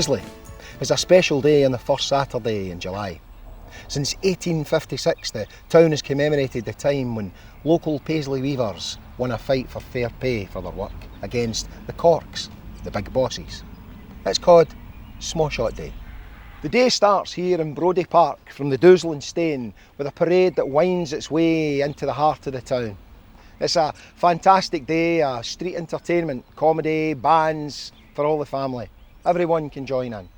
Paisley is a special day on the first Saturday in July. Since 1856, the town has commemorated the time when local Paisley weavers won a fight for fair pay for their work against the Corks, the big bosses. It's called Sma'Shot Day. The day starts here in Brodie Park from the Doozle and Stane with a parade that winds its way into the heart of the town. It's a fantastic day, a street entertainment, comedy, bands for all the family. Everyone can join in.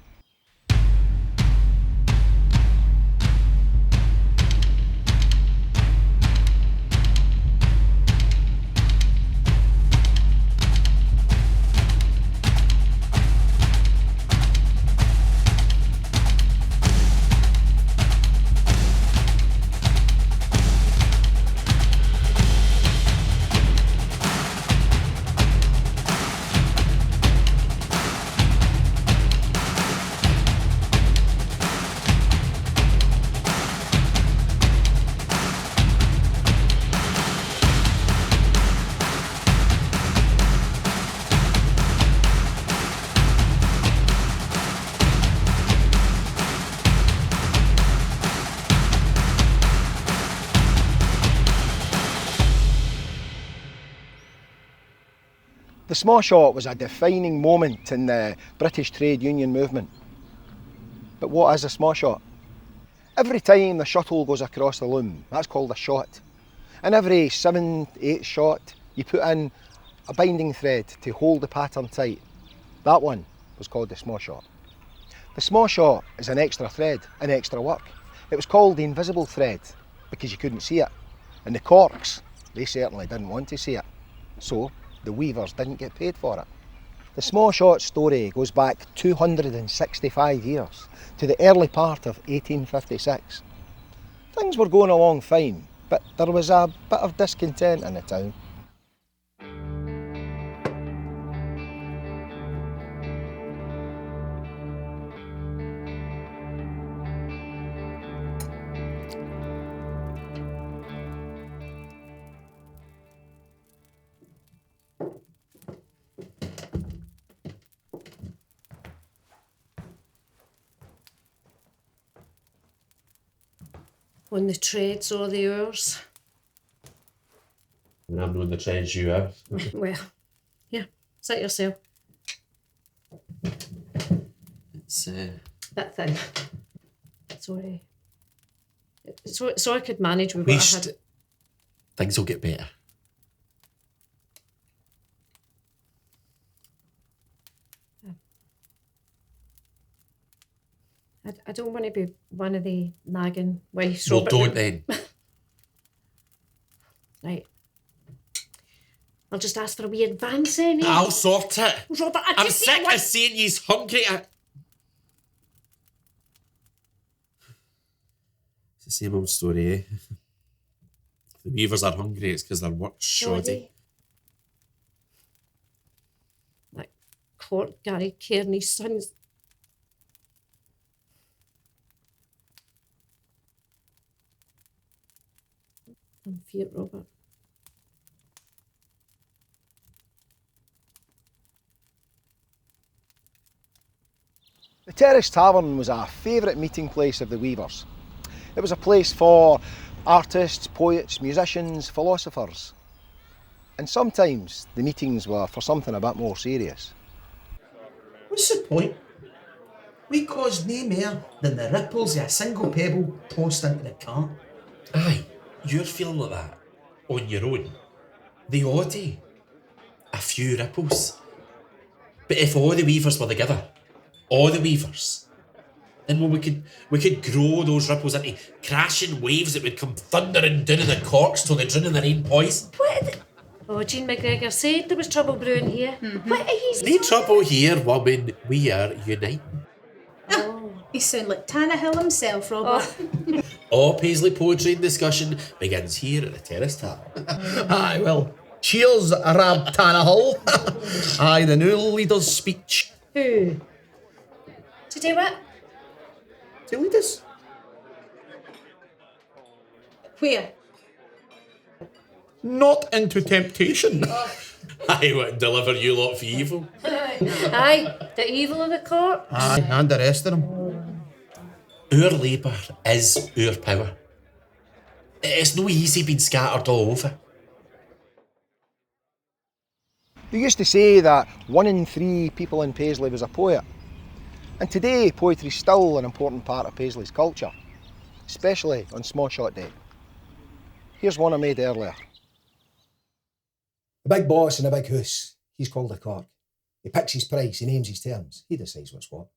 The Sma'Shot was a defining moment in the British trade union movement. But what is a Sma'Shot? Every time the shuttle goes across the loom, that's called a shot. And every 7-8 shot, you put in a binding thread to hold the pattern tight. That one was called the Sma'Shot. The Sma'Shot is an extra thread, an extra work. It was called the invisible thread because you couldn't see it. And the Corks, they certainly didn't want to see it. So the weavers didn't get paid for it. The Sma'Shot story goes back 265 years to the early part of 1856. Things were going along fine, but there was a bit of discontent in the town. On the trades or the oars. And I'm on the trades you have. Well, here, sit yourself. It's Bit thin. Sorry. So I could manage with at what I least had. things will get better. I don't want to be one of the nagging wives. Well, Robert, don't then. Right. I'll just ask for a wee advance then. Eh? I'll sort it. Robert, I'm sick of seeing you's hungry. It's the same old story, eh? If the weavers are hungry, it's because their work's shoddy. Like Court, Gary Kearney's sons. I'm feared, Robert. The Terrace Tavern was a favourite meeting place of the weavers. It was a place for artists, poets, musicians, philosophers. And sometimes the meetings were for something a bit more serious. What's the point? We cause nae more than the ripples of a single pebble tossed into the cart. Aye, you're feeling like that on your own. The oddie. A few ripples. But if all the weavers were together, all the weavers, then well, we could grow those ripples into crashing waves that would come thundering down in the Corks till they drown in their own poison. What? Oh, Jean McGregor said there was trouble brewing here. What are you No trouble here, woman. We are uniting. You sound like Tannehill himself, Robert. All Paisley poetry and discussion begins here at the Terrace Tavern. Aye, well, cheers, Rab Tannehill. Aye, the new leader's speech. Who? To do what? To lead us. Where? Not into temptation. I wouldn't deliver you lot for evil. Aye, the evil of the corpse. Aye, and the rest of them. Our labour is our power. It's no easy being scattered all over. They used to say that 1 in 3 people in Paisley was a poet. And today, poetry's still an important part of Paisley's culture, especially on Sma'Shot Day. Here's one I made earlier. The big boss in a big house, he's called a cork. He picks his price, he names his terms, he decides what's what.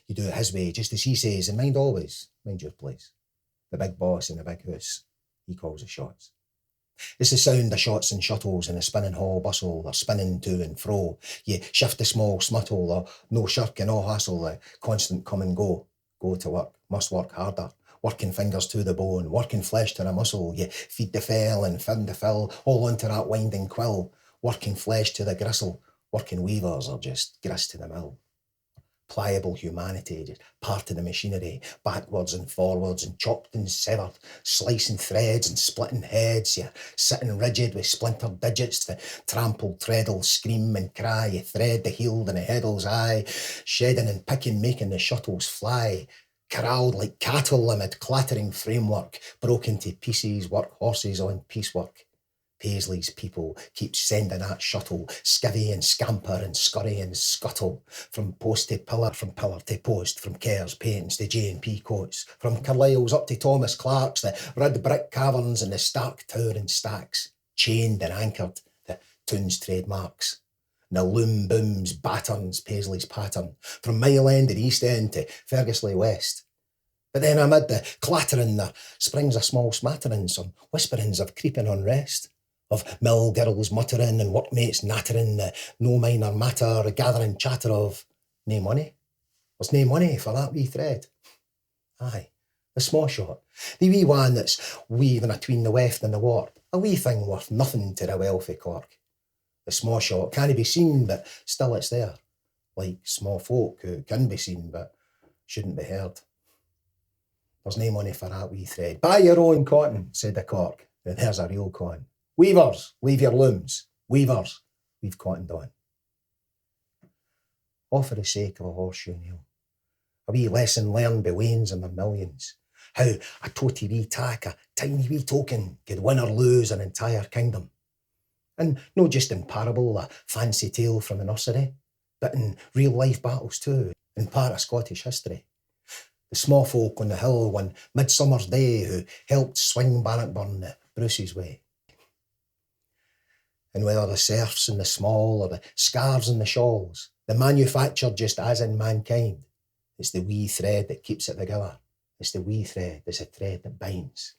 You do it his way, just as he says, and mind always, mind your place. The big boss in a big house, he calls the shots. It's the sound of shots and shuttles in a spinning hall bustle. They're spinning to and fro. You shift the small smuttle, or no shirk and no hassle, the constant come and go. Go to work, must work harder. Working fingers to the bone, working flesh to the muscle. You feed the fell and fin the fill, all onto that winding quill. Working flesh to the gristle. Working weavers are just grist to the mill. Pliable humanity, just part of the machinery, backwards and forwards and chopped and severed, slicing threads and splitting heads. You're sitting rigid with splintered digits, the trampled treadle scream and cry. You thread the healed and the headle's eye, shedding and picking, making the shuttles fly. Corralled like cattle amid clattering framework, broken to pieces, work horses on piecework. Paisley's people keep sending that shuttle, skivvy and scamper and scurry and scuttle, from post to pillar, from pillar to post, from Kerr's paints to J&P coats, from Carlisle's up to Thomas Clark's, the red brick caverns and the stark tower and stacks, chained and anchored, the town's trademarks. And the loom booms, batterns, Paisley's pattern, from Mile End and East End to Fergusley West. But then amid the clattering there springs a small smattering, some whisperings of creeping unrest, of mill girls muttering and workmates nattering, no minor matter, gathering chatter of nae money. There's nae money for that wee thread. Aye, the Sma'Shot, the wee one that's weaving atween the weft and the warp, a wee thing worth nothing to the wealthy Cork. The Sma'Shot can't be seen, but still it's there, like small folk who can be seen but shouldn't be heard. There's nae money for that wee thread. Buy your own cotton, said the Cork, and there's a real con. Weavers, leave your looms. Weavers, we've cottoned on. All for the sake of a horseshoe nail. A wee lesson learned by wains and their millions. How a toty wee tack, a tiny wee token, could win or lose an entire kingdom. And no just in parable, a fancy tale from the nursery, but in real life battles too, in part of Scottish history. The small folk on the hill one midsummer's day who helped swing Bannockburn the Bruce's way. And whether the serfs and the small or the scarves and the shawls, the manufactured just as in mankind, it's the wee thread that keeps it together. It's the wee thread, it's a thread that binds.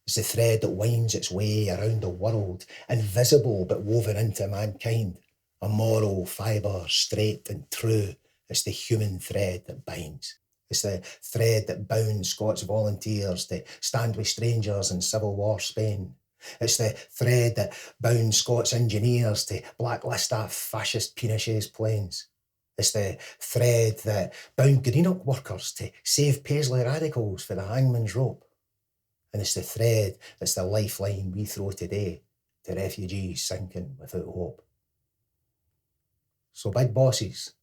It's the thread that winds its way around the world, invisible but woven into mankind. A moral fibre, straight and true. It's the human thread that binds. It's the thread that bound Scots volunteers to stand with strangers in Civil War Spain. It's the thread that bound Scots engineers to blacklist that fascist Pinochet's planes. It's the thread that bound Greenock workers to save Paisley radicals for the hangman's rope. And it's the thread that's the lifeline we throw today to refugees sinking without hope. So big bosses,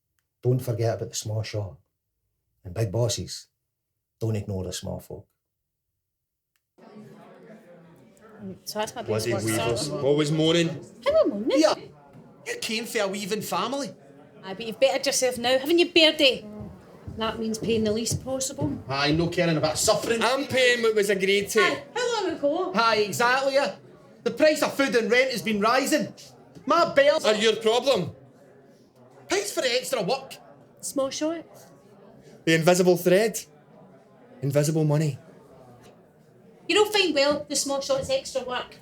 don't forget about the Sma'Shot. And big bosses, don't ignore the small folk. So that's my Bloody best weavers. Always moaning. How am I moaning? Here, you came for a weaving family. Aye, but you've bettered yourself now, haven't you, Beardy? That means paying the least possible. Aye, no caring about suffering. I'm paying what was agreed to. Aye, how long ago? Aye, exactly, yeah. The price of food and rent has been rising. My bills Are your problem? pays for the extra work. Sma'Shot? The invisible thread. Invisible money. You don't find well the Sma'Shot's extra work.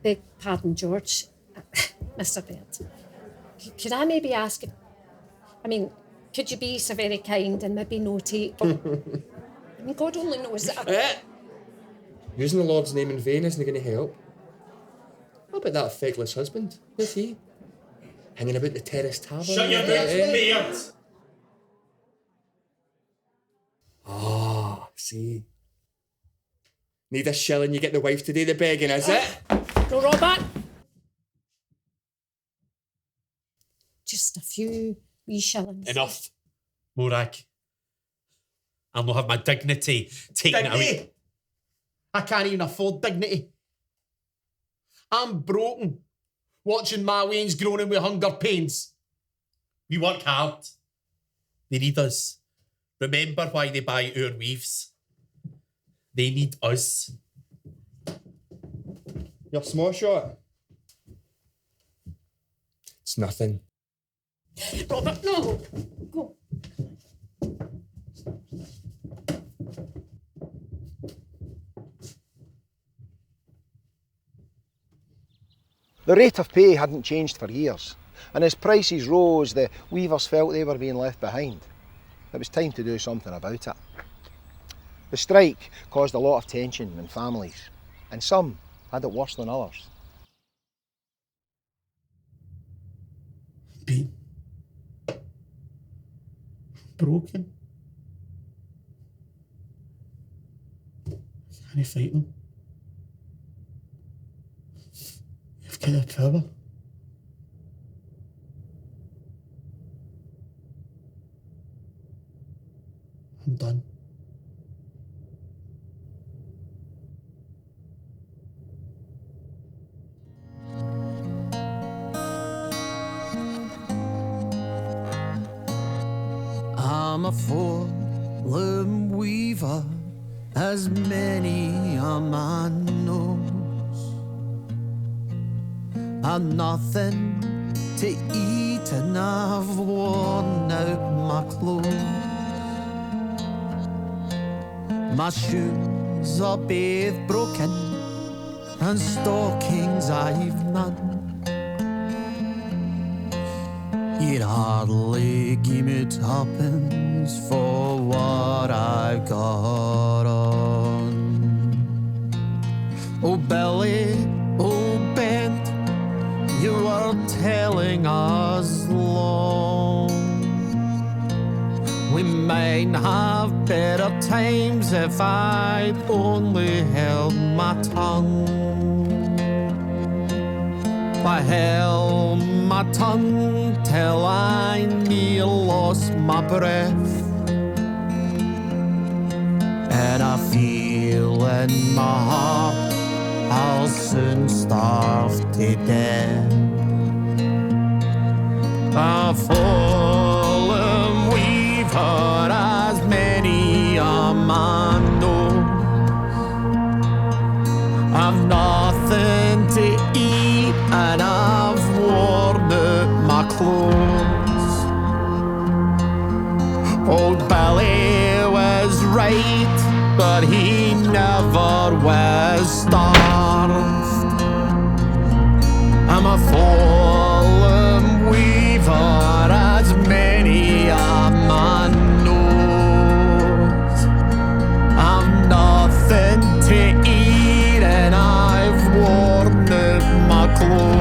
Beg pardon, George. Mr. Baird. Could I maybe ask if... could you be so very kind and maybe no take... God only knows that... Using the Lord's name in vain isn't going to help. What about that feckless husband? Where's he? Hanging about the terrace tavern? Shut your mouth, Beard! Ah, see. Need a shilling, you get the wife to do the begging, is it? No, Robert. Just a few wee shillings. Enough. Morag. I'll not have my dignity taken away. Dignity? I can't even afford dignity. I'm broken, watching my wains groaning with hunger pains. We work hard. They need us. Remember why they buy our weaves. They need us. Your Sma'Shot? It's nothing. Robert, no. Go. The rate of pay hadn't changed for years, and as prices rose, the weavers felt they were being left behind. It was time to do something about it. The strike caused a lot of tension in families, and some had it worse than others. Beat. Broken. Can you fight them? You've got the power. I'm done. I'm a four-loom weaver, as many a man knows. I've nothing to eat and I've worn out my clothes. My shoes are both broken and stockings I've none. You'd hardly give me tuppence for what I've got on. Oh Billy, oh Bent, you were telling us long we might have better times if I'd only held my tongue. I held my tongue till I near lost my breath, and I feel in my heart I'll soon starve to death. I've fallen weaver, as many a man knows. I've nothing to eat and I've worn out my clothes. Old Billy was right, but he never was starved. I'm a fallen weaver, as many a man knows. I've nothing to eat and I've worn out my clothes.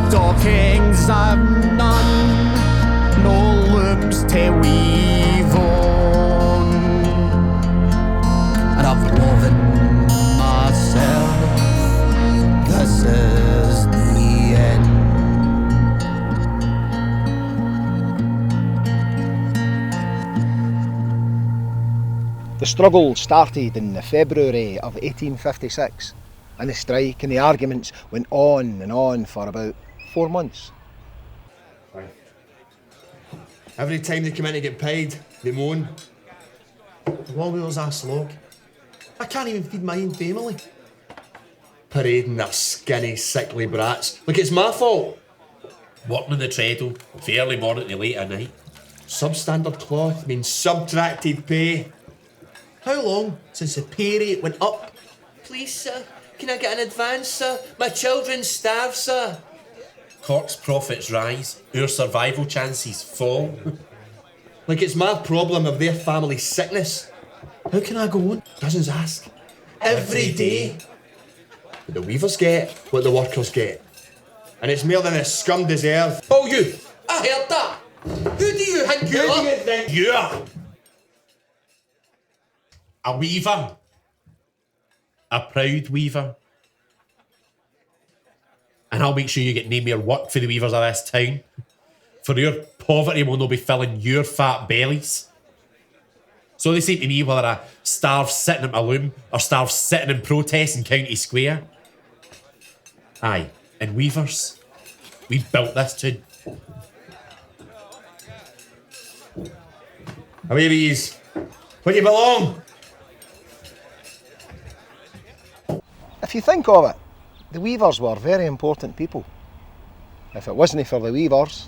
Stockings I've none, no looms to weave on, and I've woven myself. This is the end. The struggle started in the February of 1856, and the strike and the arguments went on and on for about 4 months. Every time they come in to get paid, they moan. The Wallwheelers are slog. I can't even feed my own family. Parading their skinny, sickly brats. Like it's my fault. Working in the treadle, fairly morning to late at night. Substandard cloth means subtracted pay. How long since the pay rate went up? Please, sir, can I get an advance, sir? My children starve, sir. Cork's profits rise, our survival chances fall. Like it's my problem of their family's sickness. How can I go on? Doesn't ask. Every day. But the weavers get what the workers get. And it's more than the scum deserve. Oh, you! I heard that! Who do you think you are? Yeah! A weaver. A proud weaver. And I'll make sure you get no more work for the weavers of this town. For your poverty will not be filling your fat bellies. So they say to me whether I starve sitting at my loom or starve sitting in protest in County Square. Aye, and weavers, we built this town. Away with yous. Where you belong? If you think of it, the weavers were very important people. If it wasn't for the weavers,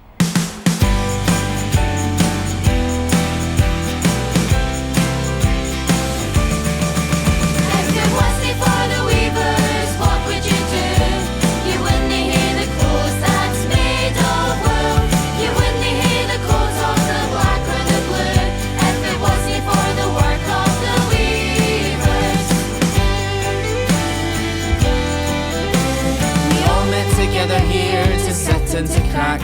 and to crack,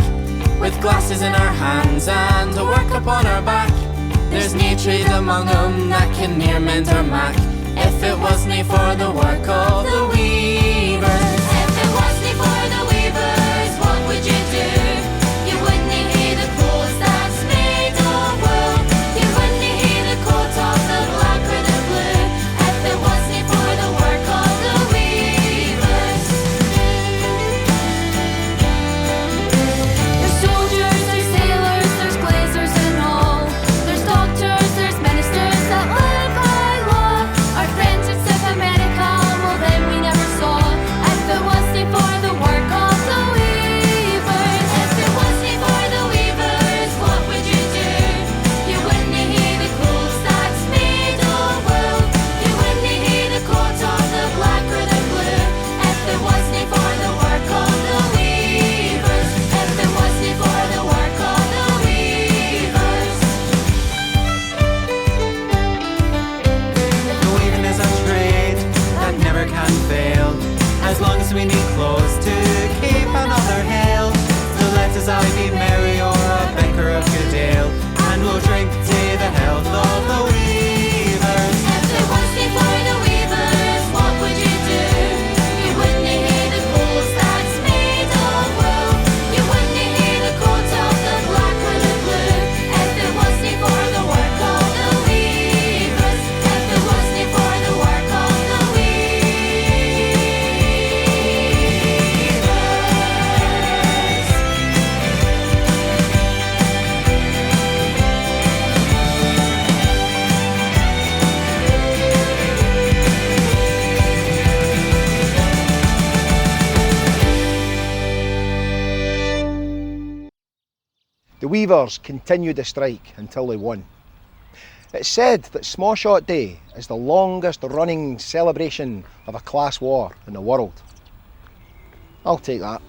with glasses in our hands and a work upon our back. There's nae trade among them that can near mend or mack, if it wasn't for the work of the weavers. If it wasn't for the weavers, what would you do? You wouldn't hear the clothes that's made of wool. You wouldn't hear the coat of the black or the blue, if it wasn't for the work of the weavers. Soldiers, there's sailors, there's glazers and all. There's doctors, there's ministers that live by law. Our friends in South America, well them we never saw. If it wasn't for the work of the weavers. If it wasn't for the weavers, what would you do? You wouldn't hear the clothes that's made of wool. You wouldn't hear the coat of the black or the blue, if it wasn't for the work of the weavers. If it wasn't for the work of the weavers. The weaving is a trade that never can fail, as long as we need clothes to keep another hail. So let us all be merry or a banker of good ale, and we'll drink to the health of the weavers. If it wasn't for the weavers, what would you do? You wouldn't hear the clothes that's made of wool. You wouldn't hear the coat of the black or the blue, if it wasn't for the work of the weavers. If it wasn't for the work of the weavers. the weavers continued the strike until they won. It's said that Sma'Shot Day is the longest running celebration of a class war in the world. I'll take that.